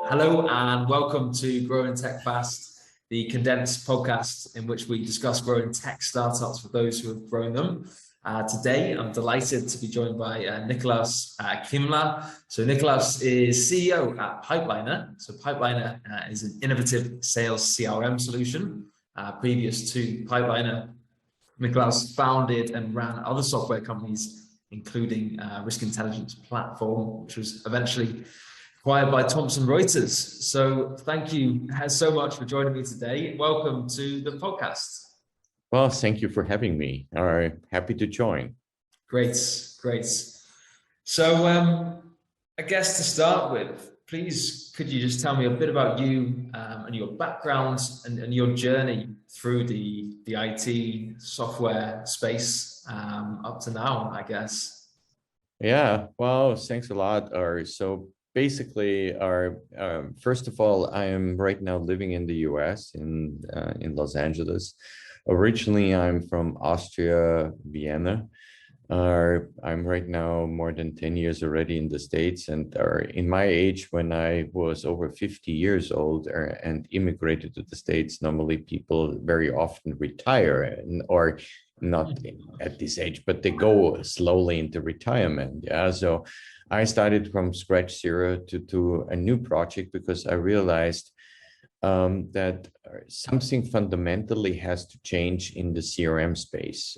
Hello and welcome to Growing Tech Fast, the condensed podcast in which we discuss growing tech startups for those who have grown them. Today, I'm delighted to be joined by Nikolaus Kimla. So Nikolaus is CEO at Pipeliner. So Pipeliner is an innovative sales CRM solution. Previous to Pipeliner, Nikolaus founded and ran other software companies, including Risk Intelligence Platform, which was eventually acquired by Thomson Reuters. So thank you so much for joining me today. Welcome to the podcast. Well, thank you for having me. Happy to join. Great. So I guess to start with, please, could you just tell me a bit about you and your background and your journey through the IT software space up to now, I guess? Yeah, well, thanks a lot. So basically, first of all, I am right now living in the US in Los Angeles. Originally, I'm from Austria, Vienna. I'm right now more than 10 years already in the States, and in my age, when I was over 50 years old and immigrated to the States, normally people very often retire or not at this age, but they go slowly into retirement. Yeah, so I started from scratch zero to a new project because I realized that something fundamentally has to change in the CRM space.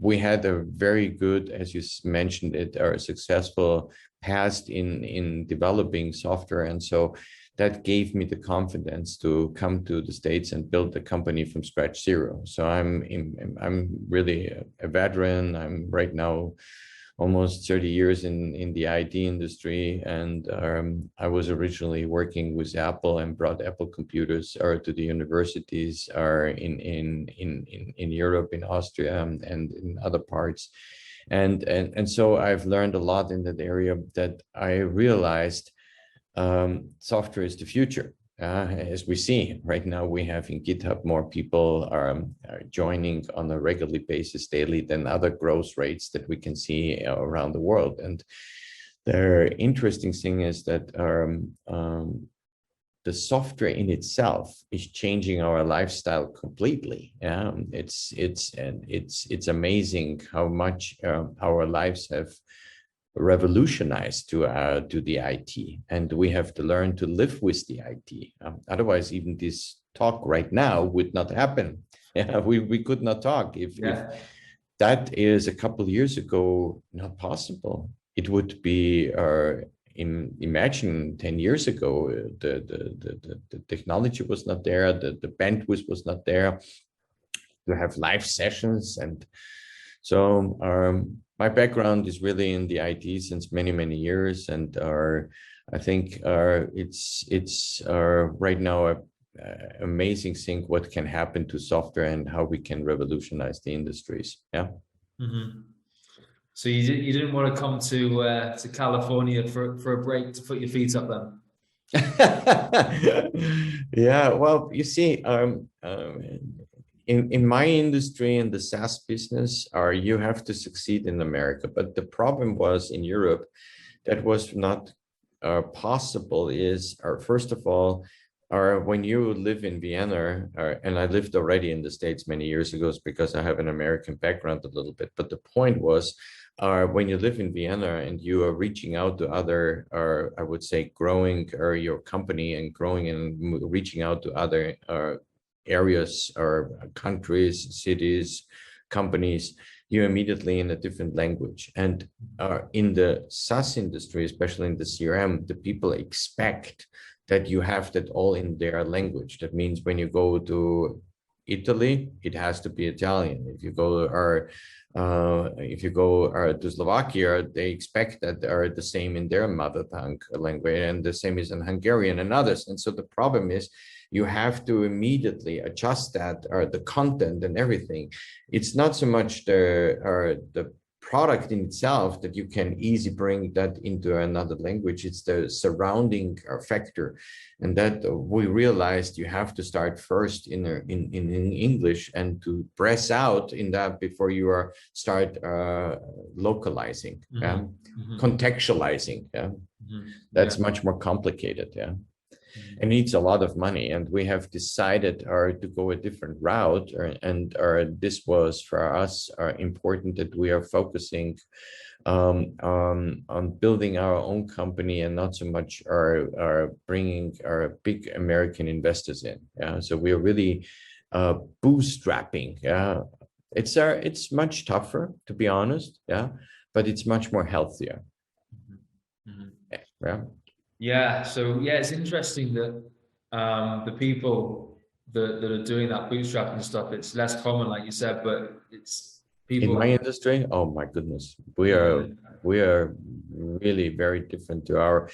We had a very good, as you mentioned it, successful past in developing software. And so that gave me the confidence to come to the States and build the company from scratch zero. So I'm really a veteran. I'm right now almost 30 years in the IT industry, and I was originally working with Apple and brought Apple computers to the universities in Europe, in Austria, and in other parts, and so I've learned a lot in that area that I realized software is the future. As we see right now, we have in GitHub more people are joining on a regular basis daily than other growth rates that we can see around the world. And the interesting thing is that the software in itself is changing our lifestyle completely. It's amazing how much our lives have revolutionized to the IT, and we have to learn to live with the IT. Otherwise, even this talk right now would not happen. Yeah, we could not talk if that is a couple of years ago not possible. It would be imagine 10 years ago the technology was not there, the bandwidth was not there to have live sessions, and so my background is really in the IT since many years, and I think it's right now an amazing thing what can happen to software and how we can revolutionize the industries. Yeah. Mm-hmm. So you didn't want to come to California for a break to put your feet up then? Yeah. Well, you see, in my industry, in the SaaS business, you have to succeed in America. But the problem was in Europe, that was not possible. First of all, when you live in Vienna, and I lived already in the States many years ago because I have an American background a little bit. But the point was, when you live in Vienna and you are reaching out to other, I would say, growing your company and growing and reaching out to other areas or countries, cities, companies, you're immediately in a different language. And in the SaaS industry, especially in the CRM, the people expect that you have that all in their language. That means when you go to Italy, it has to be Italian. If you go to Slovakia, they expect that they are the same in their mother tongue language, and the same is in Hungarian and others. And so the problem is you have to immediately adjust that, or the content and everything. It's not so much the product in itself that you can easily bring that into another language. It's the surrounding factor, and that we realized you have to start first in English and to press out in that before you start localizing, contextualizing. That's much more complicated. Yeah. It needs a lot of money, and we have decided to go a different route, and this was for us important that we are focusing on building our own company and not so much are bringing our big American investors in. Yeah, so we are really bootstrapping. Yeah, it's much tougher, to be honest. Yeah, but it's much more healthier. Yeah. Yeah, so yeah, it's interesting that the people that are doing that bootstrapping stuff, it's less common, like you said, but it's people in my industry. Oh my goodness, we are really very different to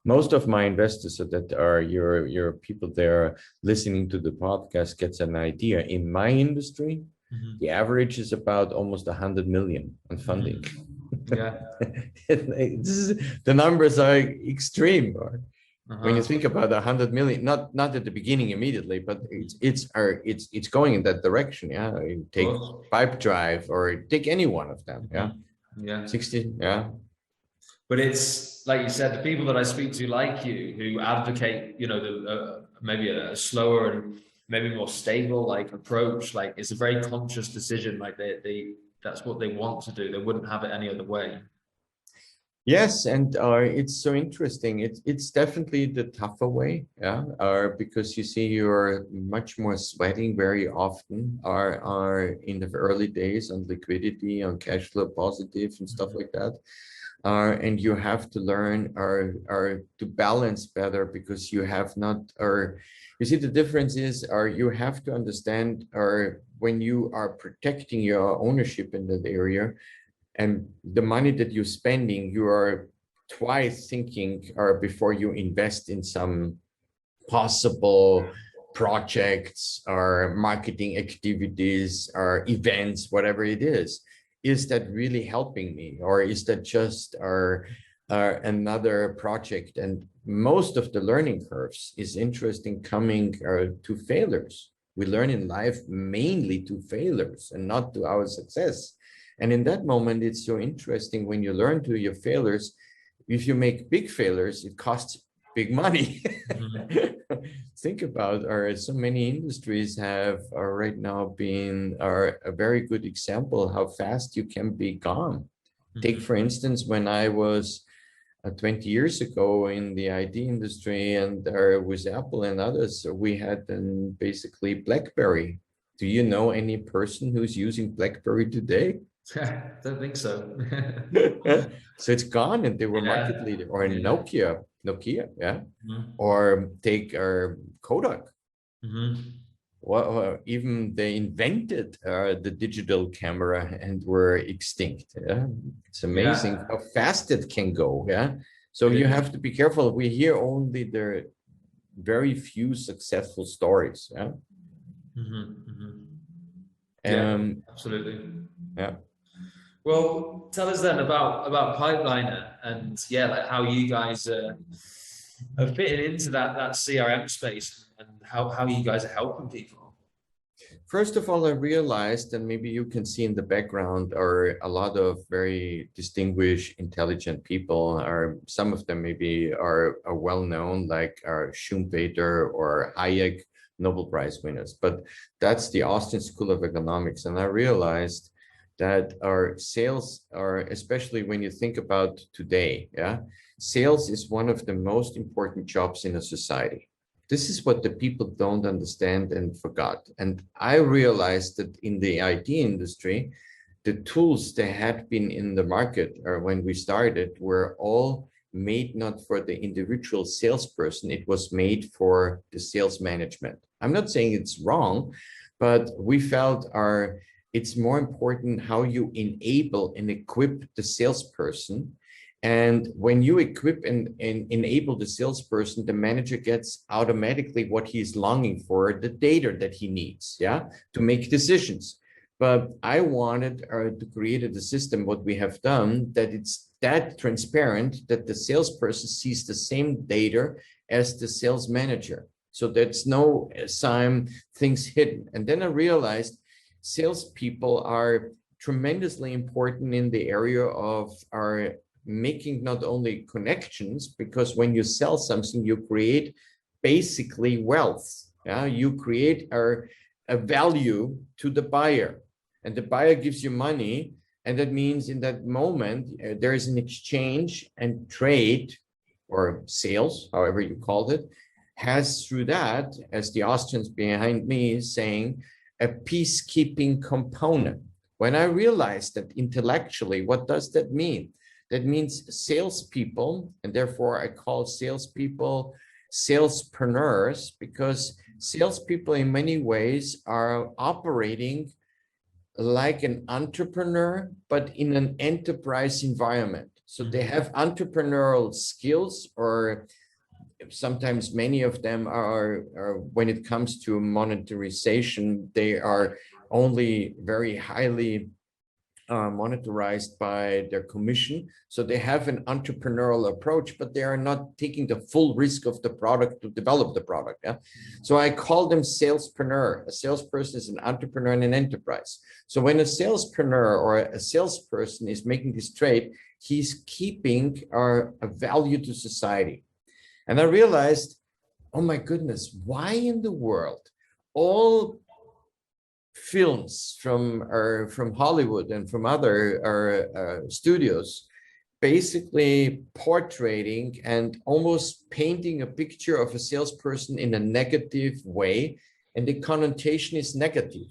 most of my investors, so that are your people there listening to the podcast gets an idea. In my industry, the average is about almost 100 million on funding. Yeah. The numbers are extreme. When you think about 100 million, not at the beginning immediately, but it's going in that direction. Yeah, you take Pipedrive or take any one of them. Yeah, 60. Yeah, but it's like you said, the people that I speak to, like you, who advocate, maybe a slower and maybe more stable approach. Like, it's a very conscious decision. Like they that's what they want to do. They wouldn't have it any other way. Yes, and it's so interesting. It's definitely the tougher way, yeah. Because you see, you're much more sweating very often. Are in the early days on liquidity, on cash flow positive, and stuff like that. And you have to learn to balance better, because you have not. You see, the difference is, you have to understand, when you are protecting your ownership in that area, and the money that you're spending, you are twice thinking before you invest in some possible projects or marketing activities or events, whatever it is. Is that really helping me, or is that just another project? And most of the learning curves is interesting coming to failures. We learn in life mainly to failures and not to our success. And in that moment, it's so interesting when you learn to your failures. If you make big failures, it costs big money. Think about, so many industries have right now been a very good example how fast you can be gone. Take, for instance, when I was 20 years ago in the IT industry, and with Apple and others, we had basically BlackBerry. Do you know any person who's using BlackBerry today? Don't think so. So it's gone, and they were market leader. Or Nokia, yeah. Or take Kodak. Well, even they invented the digital camera and were extinct. Yeah, it's amazing how fast it can go. Yeah, so you have to be careful. We hear only the very few successful stories. Yeah. Absolutely. Yeah. Well, tell us then about Pipeliner, and how you guys are fitting into that CRM space, and how you guys are helping people. First of all, I realized, and maybe you can see in the background, are a lot of very distinguished, intelligent people. Some of them maybe are well known, like Schumpeter or Hayek, Nobel Prize winners. But that's the Austin School of Economics, and I realized that our sales are, especially when you think about today, sales is one of the most important jobs in a society. This is what the people don't understand and forgot. And I realized that in the IT industry, the tools that had been in the market, or when we started, were all made not for the individual salesperson. It was made for the sales management. I'm not saying it's wrong, but we felt it's more important how you enable and equip the salesperson. And when you equip and enable the salesperson, the manager gets automatically what he's longing for, the data that he needs, to make decisions. But I wanted to create a system, what we have done, that it's that transparent that the salesperson sees the same data as the sales manager. So there's no things hidden. And then I realized salespeople are tremendously important in the area of our making not only connections, because when you sell something, you create basically wealth. Yeah, you create a value to the buyer, and the buyer gives you money, and that means in that moment there is an exchange, and trade or sales, however you called it, has through that, as the Austrians behind me is saying, a peacekeeping component. When I realized that intellectually, what does that mean? That means salespeople, and therefore I call salespeople salespreneurs, because salespeople in many ways are operating like an entrepreneur, but in an enterprise environment. So they have entrepreneurial skills, or sometimes many of them are when it comes to monetization, they are only very highly monetized by their commission. So they have an entrepreneurial approach, but they are not taking the full risk of the product to develop the product. Yeah. So I call them salespreneur. A salesperson is an entrepreneur in an enterprise. So when a salespreneur or a salesperson is making this trade, he's keeping a value to society. And I realized, oh my goodness, why in the world all films from Hollywood and from other studios basically portraying and almost painting a picture of a salesperson in a negative way, and the connotation is negative.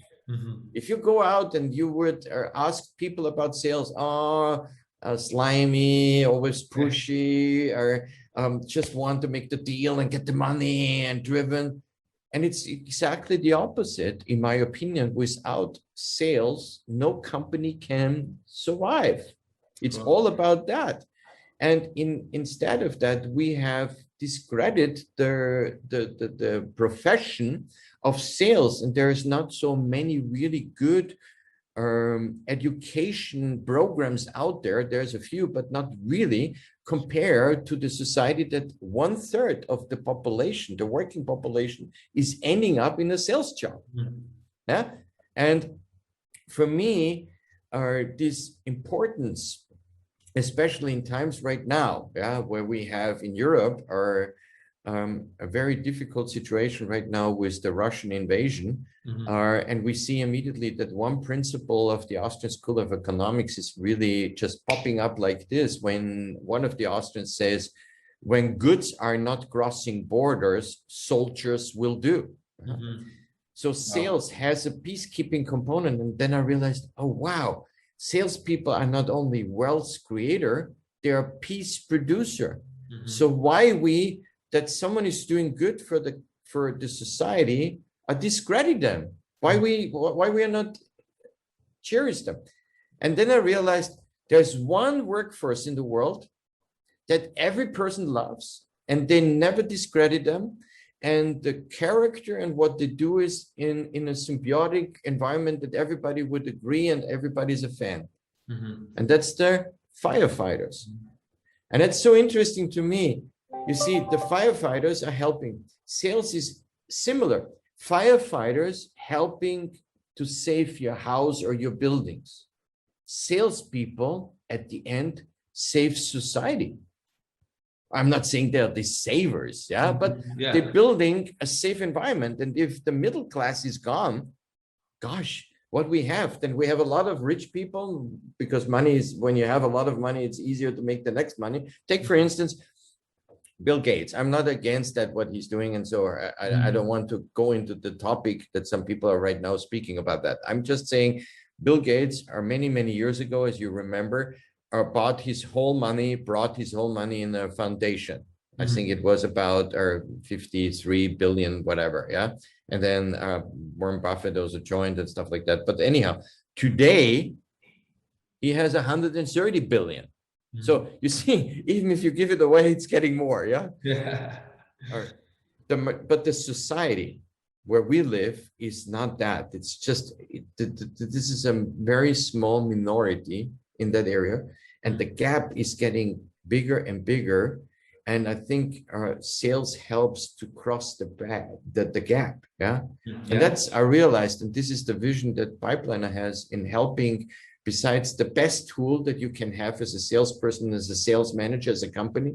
If you go out and you would ask people about sales, slimy, always pushy, or just want to make the deal and get the money and driven. And it's exactly the opposite, in my opinion. Without sales, no company can survive. It's all about that. And instead of that, we have discredited the profession of sales, and there is not so many really good education programs out there. There's a few, but not really, compared to the society that 1/3 of the population, the working population, is ending up in a sales job. Yeah. And for me, this importance, especially in times right now, where we have in Europe a very difficult situation right now with the Russian invasion. And we see immediately that one principle of the Austrian School of Economics is really just popping up like this, when one of the Austrians says, when goods are not crossing borders, soldiers will do. So sales has a peacekeeping component. And then I realized, oh, wow, salespeople are not only wealth creator, they are peace producer. So why that someone is doing good for the society, discredit them? Why we are not cherish them? And then I realized there's one workforce in the world that every person loves, and they never discredit them. And the character and what they do is in a symbiotic environment that everybody would agree and everybody's a fan. And that's the firefighters. And it's so interesting to me. You see, the firefighters are helping. Sales is similar. Firefighters helping to save your house or your buildings. Salespeople at the end save society. I'm not saying they're the savers, but they're building a safe environment. And if the middle class is gone, gosh, what we have, then we have a lot of rich people, because money is, when you have a lot of money, it's easier to make the next money. Take, for instance, Bill Gates. I'm not against that, what he's doing. And so I don't want to go into the topic that some people are right now speaking about that. I'm just saying Bill Gates, many, many years ago, as you remember, brought his whole money in a foundation. I think it was about 53 billion, whatever. Yeah. And then Warren Buffett also joined and stuff like that. But anyhow, today he has 130 billion. So you see, even if you give it away, it's getting more. Yeah. But the society where we live is not that. It's just, this is a very small minority in that area. And the gap is getting bigger and bigger. And I think sales helps to cross the gap. Yeah. And that's, I realized, and this is the vision that Pipeliner has in helping besides the best tool that you can have as a salesperson, as a sales manager, as a company,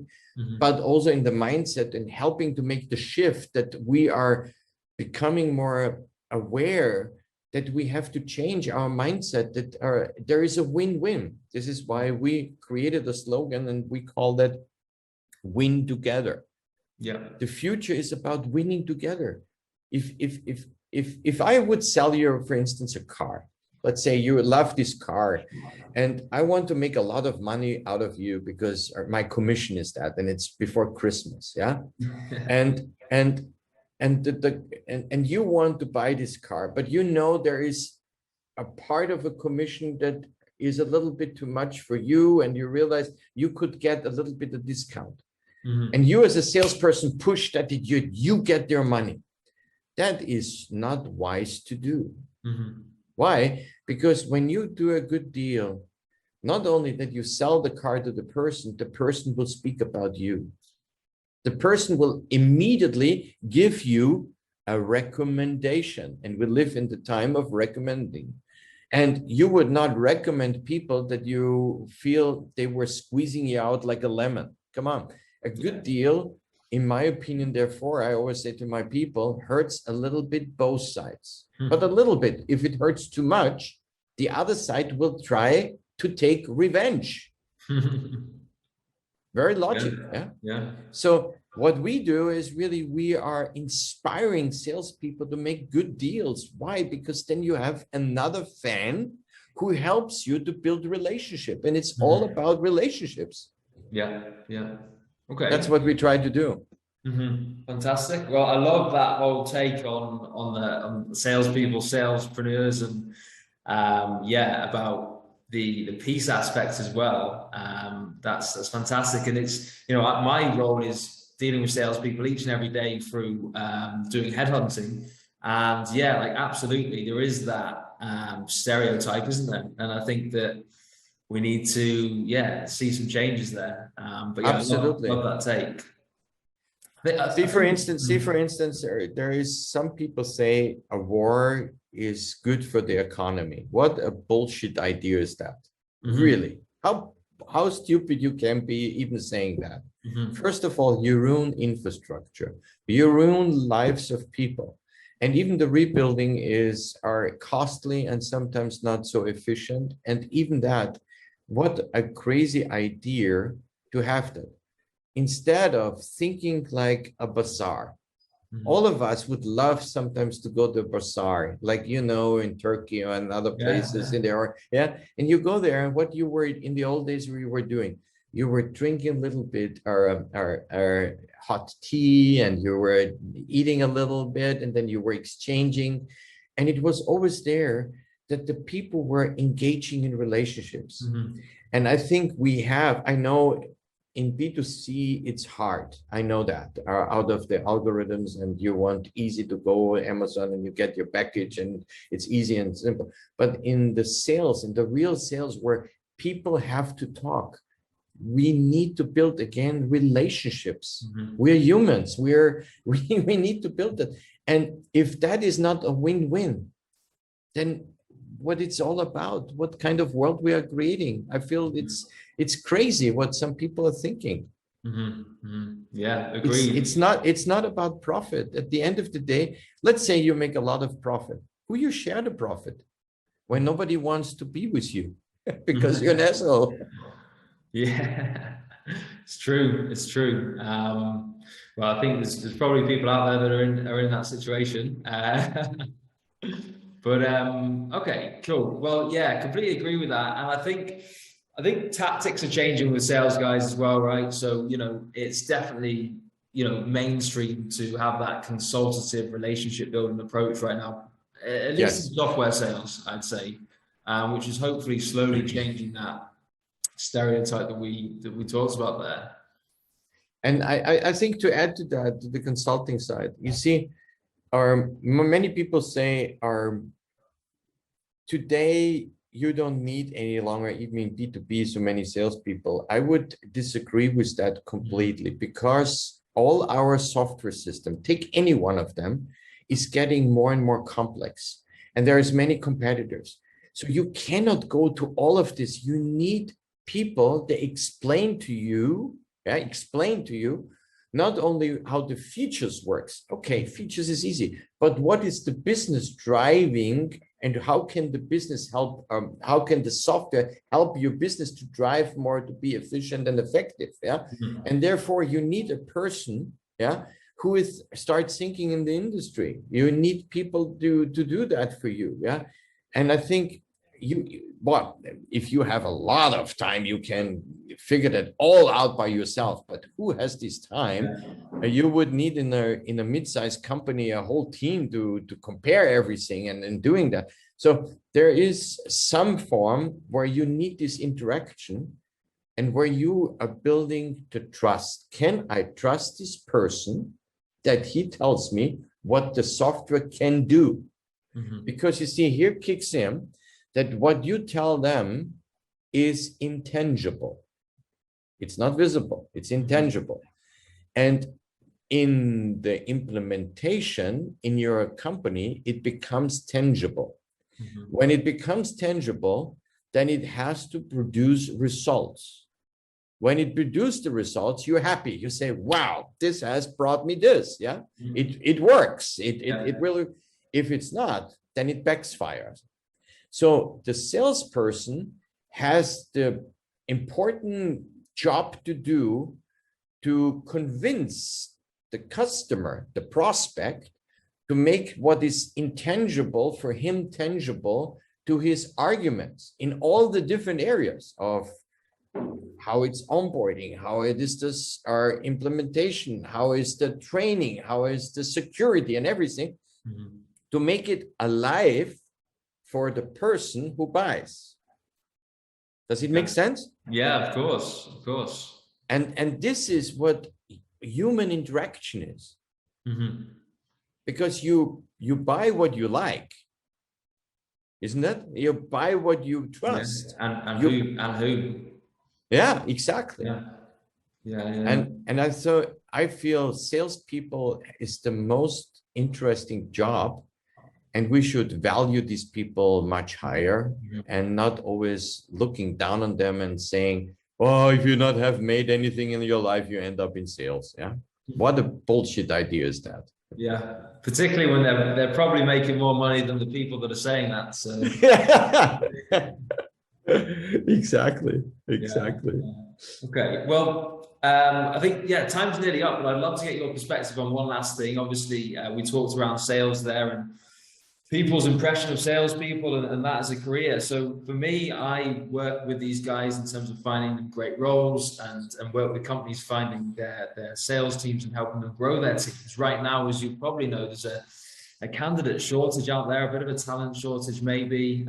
but also in the mindset and helping to make the shift that we are becoming more aware that we have to change our mindset, that there is a win-win. This is why we created a slogan and we call that win together. Yeah. The future is about winning together. If I would sell you, for instance, a car, let's say you love this car and I want to make a lot of money out of you because my commission is that, and it's before Christmas. Yeah. and you want to buy this car, but you know there is a part of a commission that is a little bit too much for you, and you realize you could get a little bit of discount. And you as a salesperson push that you get their money. That is not wise to do. Why? Because when you do a good deal, not only that you sell the car to the person will speak about you. The person will immediately give you a recommendation, and we live in the time of recommending. And you would not recommend people that you feel they were squeezing you out like a lemon. Come on. A good deal, in my opinion, therefore, I always say to my people, hurts a little bit both sides, but a little bit. If it hurts too much, the other side will try to take revenge. Very logical. Yeah. So what we do is really, we are inspiring salespeople to make good deals. Why? Because then you have another fan who helps you to build a relationship, and it's all about relationships. Yeah. Okay. That's what we try to do. Fantastic. Well, I love that whole take on the salespeople, salespreneurs, and about the peace aspect as well. That's fantastic. And it's, my role is dealing with salespeople each and every day through doing headhunting. And absolutely, there is that stereotype, isn't there? And I think that we need to, see some changes there. But absolutely, I love that take. See, for instance, there is some people say a war is good for the economy. What a bullshit idea is that? Really? How stupid you can be even saying that? First of all, you ruin infrastructure, you ruin lives of people, and even the rebuilding are costly and sometimes not so efficient. And even that, what a crazy idea to have that. Instead of thinking like a bazaar, all of us would love sometimes to go to a bazaar, like, in Turkey or in other places in there. And you go there, and what you were in the old days, we were doing, you were drinking a little bit our hot tea, and you were eating a little bit, and then you were exchanging. And it was always there that the people were engaging in relationships. And I think I know in B2C, it's hard. I know that out of the algorithms, and you want easy to go Amazon and you get your package and it's easy and simple. But in the sales, in the real sales where people have to talk, we need to build again relationships. We're humans. We need to build that. And if that is not a win-win, then what it's all about, what kind of world we are creating. I feel it's crazy what some people are thinking. Yeah, agreed. It's not about profit. At the end of the day, let's say you make a lot of profit. Who you share the profit when nobody wants to be with you because you're an asshole. Yeah, it's true. Well, I think there's probably people out there that are in that situation. But okay, cool. Well, yeah, completely agree with that. And I think tactics are changing with sales guys as well, right? So, it's definitely, mainstream to have that consultative relationship building approach right now, at least in software sales, I'd say, which is hopefully slowly changing that stereotype that we talked about there. And I think to add to that, to the consulting side, you see, many people say today you don't need any longer, even in B2B, so many salespeople. I would disagree with that completely, because all our software system, take any one of them, is getting more and more complex, and there is many competitors. So you cannot go to all of this. You need people that explain to you, not only how the features works. Okay, features is easy, but what is the business driving, and how can the business help? How can the software help your business to drive more, to be efficient and effective? Yeah, and therefore you need a person, who is start thinking in the industry. You need people to do that for you. Yeah, and I think if you have a lot of time, you can figure that all out by yourself. But who has this time? You would need in a mid-sized company a whole team to compare everything and doing that. So there is some form where you need this interaction, and where you are building the trust. Can I trust this person that he tells me what the software can do? Because you see, here kicks in that what you tell them is intangible. It's not visible, it's intangible. And in the implementation in your company, it becomes tangible. When it becomes tangible, then it has to produce results. When it produces the results, you're happy. You say, wow, this has brought me this. Yeah, it works. It really, if it's not, then it backfires. So the salesperson has the important job to do to convince the customer, the prospect, to make what is intangible for him tangible to his arguments in all the different areas of how it's onboarding, how it is this our implementation, how is the training, how is the security and everything, to make it alive for the person who buys. Does it make sense? Yeah, of course. And this is what human interaction is. Because you buy what you like, isn't it? You buy what you trust. And who. Yeah, exactly. Yeah. And I feel salespeople is the most interesting job. And we should value these people much higher, and not always looking down on them and saying, oh, if you not have made anything in your life, you end up in sales. Yeah. What a bullshit idea is that? Yeah. Particularly when they're probably making more money than the people that are saying that. So Exactly. Yeah. Okay. Well, I think, time's nearly up, but I'd love to get your perspective on one last thing. Obviously, we talked around sales there and people's impression of salespeople and that as a career. So for me, I work with these guys in terms of finding them great roles and work with companies finding their sales teams and helping them grow their teams. Right now, as you probably know, there's a candidate shortage out there, a bit of a talent shortage, maybe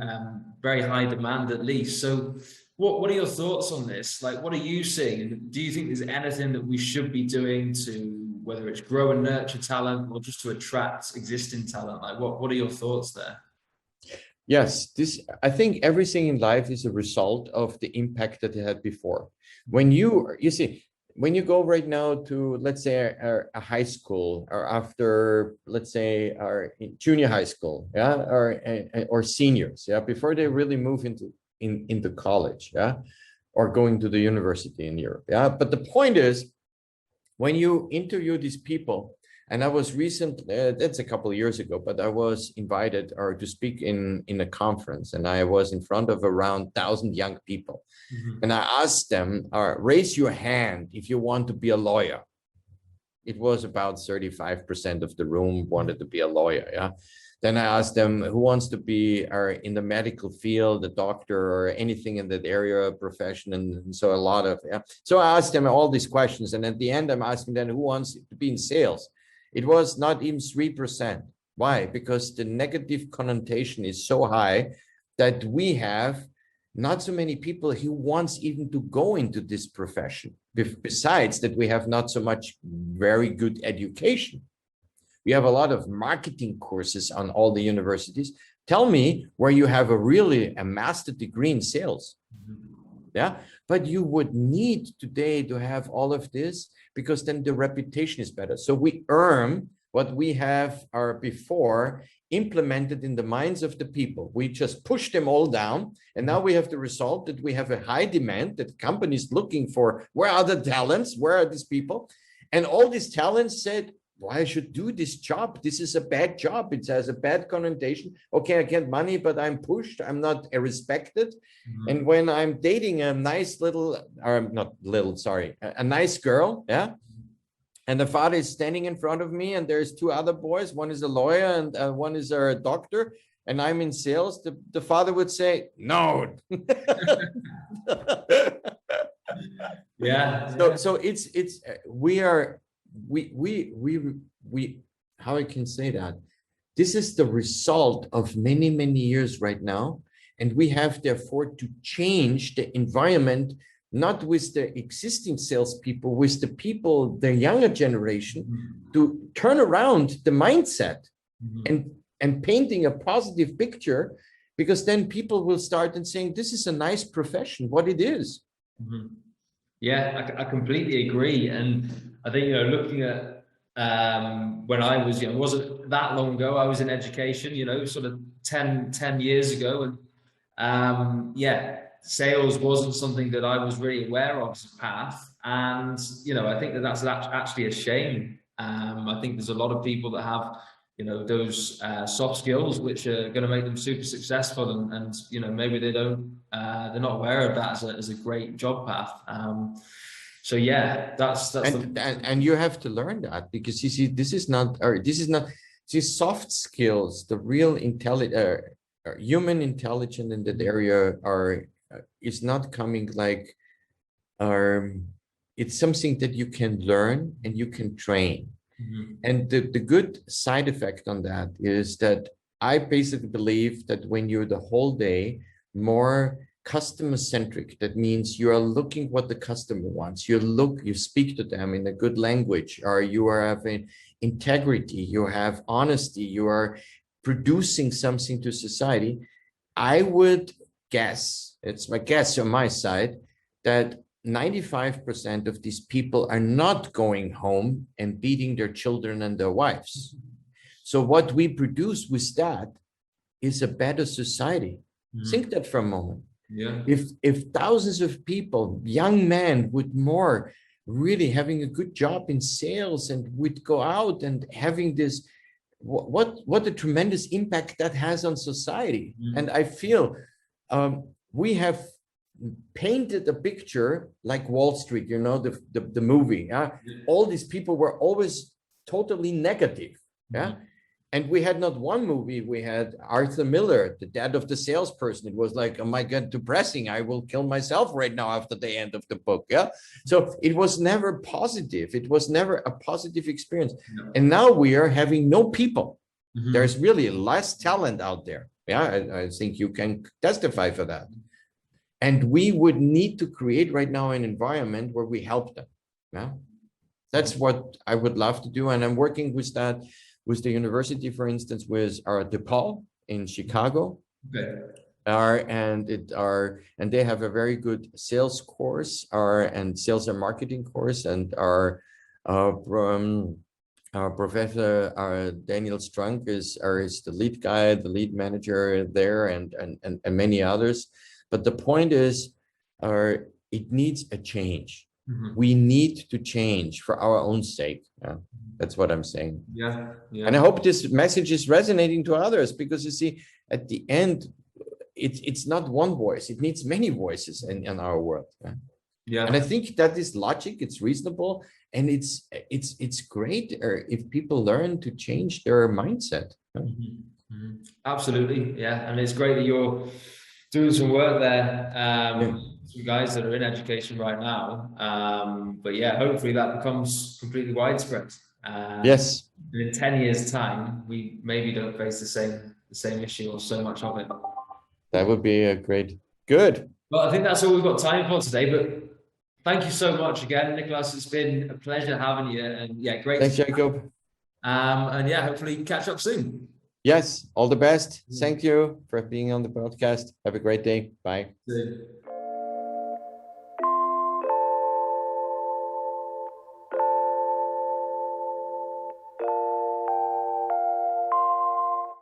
very high demand at least. So what are your thoughts on this? Like, what are you seeing? And do you think there's anything that we should be doing to, whether it's grow and nurture talent or just to attract existing talent? Like, what are your thoughts there? Yes, I think everything in life is a result of the impact that it had before. When you see, when you go right now to, let's say, a high school, or after, let's say, our junior high school, or seniors, before they really move into college, or going to the university in Europe, But the point is, when you interview these people, and I was that's a couple of years ago, but I was invited to speak in a conference, and I was in front of around 1,000 young people. And I asked them, raise your hand if you want to be a lawyer. It was about 35% of the room wanted to be a lawyer, Then I asked them, who wants to be in the medical field, a doctor, or anything in that area of profession? And so a lot of, So I asked them all these questions. And at the end, I'm asking them, who wants to be in sales? It was not even 3%. Why? Because the negative connotation is so high that we have not so many people who wants even to go into this profession. Besides that, we have not so much very good education. We have a lot of marketing courses on all the universities. Tell me where you have a master degree in sales. But you would need today to have all of this, because then the reputation is better. So we earn what we have before implemented in the minds of the people. We just push them all down. And now we have the result that we have a high demand, that companies looking for, where are the talents? Where are these people? And all these talents said, why I should do this job? This is a bad job. It has a bad connotation. Okay, I get money, but I'm pushed. I'm not respected. And when I'm dating a nice little, or not little, sorry, a nice girl, yeah, and the father is standing in front of me, and there's two other boys. One is a lawyer and one is a doctor, and I'm in sales. The father would say, no. Yeah. So we how I can say that, this is the result of many, many years right now. And we have therefore to change the environment, not with the existing salespeople, with the people, the younger generation, to turn around the mindset and painting a positive picture, because then people will start and saying, this is a nice profession, what it is. Yeah, I completely agree. And I think, looking at when I was, it wasn't that long ago, I was in education, sort of 10 years ago. And sales wasn't something that I was really aware of as a path. And, I think that's actually a shame. I think there's a lot of people that have, those soft skills, which are going to make them super successful. And maybe they don't, they're not aware of that as a great job path. So yeah, that's and you have to learn that, because you see, this is not these soft skills, the real human intelligence in that area is not coming like, it's something that you can learn and you can train. And the good side effect on that is that I basically believe that when you're the whole day more customer centric, that means you are looking what the customer wants. You speak to them in a good language, or you are having integrity, you have honesty, you are producing something to society. I would guess, it's my guess on my side, that 95% of these people are not going home and beating their children and their wives. So what we produce with that is a better society. Think that for a moment. Yeah. If thousands of people, young men would more really having a good job in sales and would go out and having this, what a tremendous impact that has on society. And I feel we have painted a picture like Wall Street, the movie. All these people were always totally negative. And we had not one movie. We had Arthur Miller, the dad of the salesperson. It was like, oh my God, depressing. I will kill myself right now after the end of the book. So it was never positive. It was never a positive experience. And now we are having no people. There's really less talent out there. I think you can testify for that. And we would need to create right now an environment where we help them. That's what I would love to do. And I'm working with that, with the university, for instance, with our DePaul in Chicago. And they have a very good sales course, and sales and marketing course, and our professor Daniel Strunk is the lead guy, the lead manager there, and many others. But the point is, it needs a change. We need to change for our own sake. That's what I'm saying. Yeah. And I hope this message is resonating to others, because you see, at the end, it's not one voice. It needs many voices in our world. And I think that is logic. It's reasonable, and it's great if people learn to change their mindset. Absolutely, yeah. And it's great that you're doing some work there. You guys that are in education right now, but yeah, hopefully that becomes completely widespread. Yes. In 10 years' time, we maybe don't face the same issue or so much of it. That would be a great. Good. Well, I think that's all we've got time for today. But thank you so much again, Nikolaus. It's been a pleasure having you, and yeah, great. Thanks, Jacob. And yeah, hopefully catch up soon. Yes, all the best. Thank you for being on the podcast. Have a great day. Bye. See you.